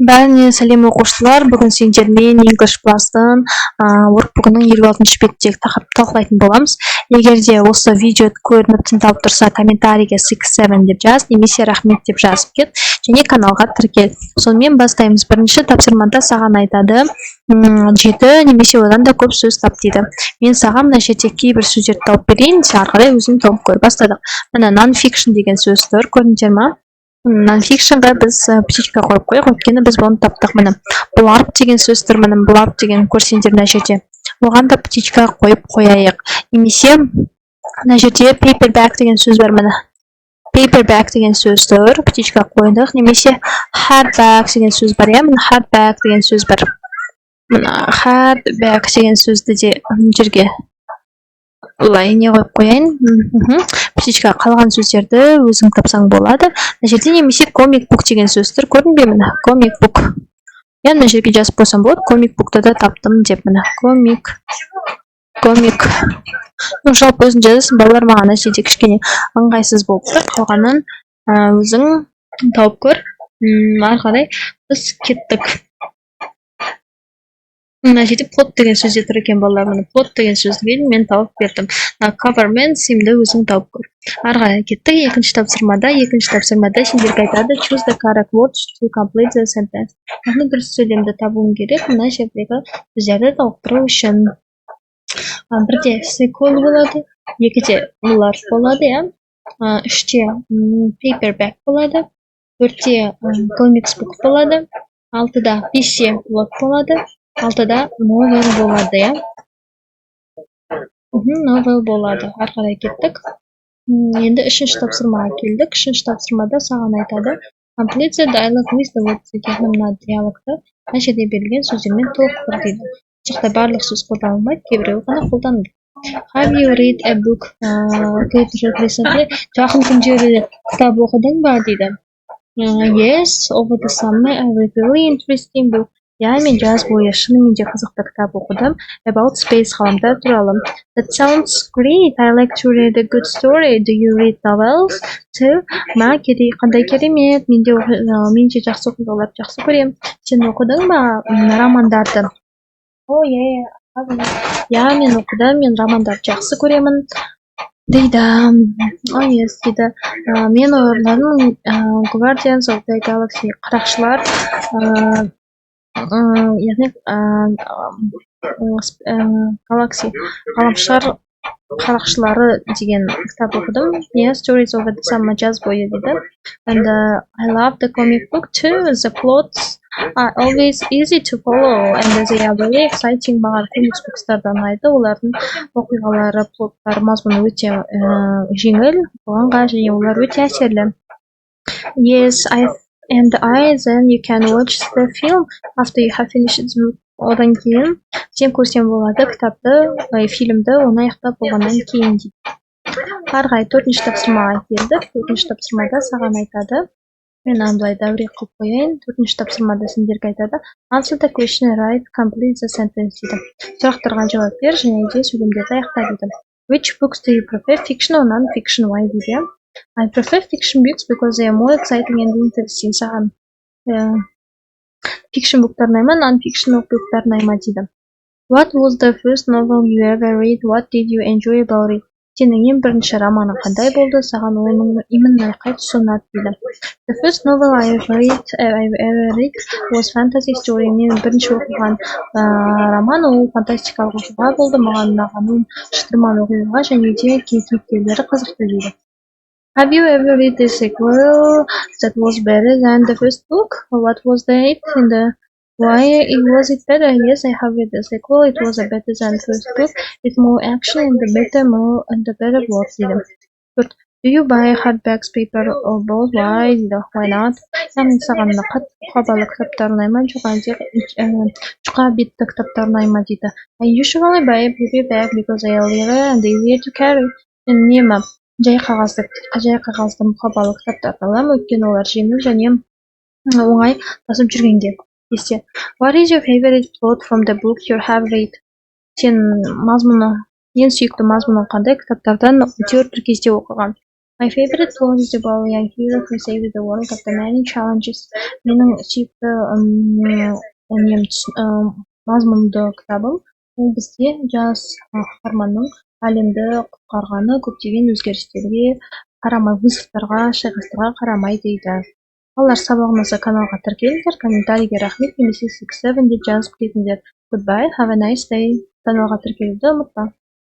Бәріне сәлем оқушылар. Бүгін сендермен English Plus-тың workbook-ның 56-шы беттегі тақырыпты талқылайтын боламыз. Егер де осы видео көрініп тыңдалып тұрса, комментарийге 6-7 деп жаз, немесе рахмет деп жазып кет, және каналға тіркел. Сонымен бастаймыз. Бірінші тапсырмада саған айтады, 7 немесе одан да көп сөз тап дейді. Мен саған мына жерде кейбір сөздерді тауып берейін, сен ары қарай өзің тауып көр. Бастадық. Мына non-fiction деген сөз тұр, көрдіңдер ме? Non-fictionға біз птичка қойып қояйық, өйткені біз бұны таптық. Міне blurb деген сөз тұр, міне blurb деген көрсеңдер мына жерде. Оған да птичка қойып қояйық. Немесе мына жерде paperback деген сөз бар, міне paperback деген сөз тұр, птичка қойдық. Немесе hardback деген сөз бар, иә, міне hardback деген сөз бар. Міне hardback деген сөзді де жерге былай не қойып қояйын. Птичка қалған сөздерді өзің тапсаң болады. Мына жерде немесе comic book деген сөз тұр, көрдің бе міне comic book. Я мына жерге жазып қойсам болады, comic book'ты да таптым деп міне comic. Жалпы өзің жазасың, балалар маған мына жерде кішкене ыңғайсыз болып тұр. Қалғанын өзің тауып көр. Ары қарай біз кеттік. Мына жерде plot деген сөзде тұр екен, балалар, міне plot деген сөзді мен тауып бердім. Cover мен симді өзің тауып көр. Ары қарай кеттік. Екінші тапсырмада сендерге айтады choose the correct words to complete the sentence. Яғни дұрыс сөйлемді табуың керек мына жердегі сөздерді толықтыру үшін. Бірде sequel болады, екіде blurb болады, иә. Үште paperback болады, төртте comic book болады, алтыда бесте blog болады, алтыда novel болады, иә. Novel болады. Ары қарай кеттік. Енді үшінші тапсырмаға келдік. Үшінші тапсырмада саған айтады complete the dialogue with the words. Яғни мына диалогты мына жерде берілген сөздермен толықтыр дейді. Бұл жақта барлық сөз қолданылмайды, кейбіреуі ғана қолданылады. Have you read a book recently? Жақын күндері кітап оқыдың ба дейді. Yes, over the summer I read a really interesting book. Я мен жаз бойы шынымен де қызықты кітап оқыдым. About space, ғаламдар туралы. That sounds great. I like to read a good story. Do you read novels too? Қандай керемет. Мен де жақсы оқиғаларды жақсы көремін. Сен оқыдың ба романдарды? Я, мен оқыдым. Мен романдарды жақсы көремін дейді. Yes, дейді. Мен ойладым Guardians of the Galaxy, қарақшылар, яғни Galaxy, ғаламшар қарақшылары деген кітап оқыдым. Yes, stories over the summer, жаз бойы дейді. And I love the comic book too. The plots are always easy to follow and they are very exciting. Маған comic bookстарды ұнайды. Олардың оқиғалары, плоттары, мазмұны өте жеңіл, оңға және олар өте әсерлі. Yes, then you can watch the film after you have finished the book. Одан кейін сен көрсең болады кітапты, фильмді оны аяқтап болғаннан кейін дейді. Ары қарай төртінші тапсырмаға келдік. Төртінші тапсырмада саған айтады, мен былай дәуре қылып қояйын. Төртінші тапсырмада сендерге айтады answer the question, write, complete the sentence дейді. Сұрақтарға жауап бер және де сөйлемдерді аяқта дейді. Which books do you prefer, fiction or non-fiction? Why дейді. I prefer fiction books because they are more exciting and interesting. Саған fiction booktар ұнайды ма, non-fiction booktар ұнайды ма дейді. What was the first novel you ever read? What did you enjoy about it? Сенің ең бірінші романың қандай болды? Саған оның именно қай тұсы ұнады дейді. The first novel I ever read was fantasy story. Мен бірінші оқыған роман ол фантастикалық оқиға болды. Маған ұнаған шытырман оқиға және де кейіпкерлері қызықты дейді. Have you ever read the sequel that was better than the first book? What was it and why was it better? Yes, I have read the sequel. It was better than the first book. It's more action and the better words. Do you buy hardbacks, paper or both? Why? Why not? Яғни саған қабалы кітаптар ұнайды ма, жоқ әлде жұқа бетті кітаптар ұнайды ма дейді. I usually buy a paperback because they are lighter and easier to carry. Үнемі жай қағазды мұқабалы кітаптарды аламын, өйткені олар жеңіл және оңай тасып жүргенге. Есте. What is your favorite plot from the book you have read? Сен ең сүйікті мазмұны қандай кітаптардан өте бір кезде оқыған? My favorite quote is about a hero who saved the world after many challenges. Менің сүйікті мазмұнды кітабым ол бізде жас қаһарманның әлемді құтқарғаны көптеген өзгерістерге қарамай, вызовтарға, шайқастарға қарамай дейді. Алар сабақ ұнаса каналға тіркеліңдер, комментарийге рахмет немесе 6-7 деп жазып кетіңдер. Goodbye, have a nice day. Каналға тіркелуді ұмытпа.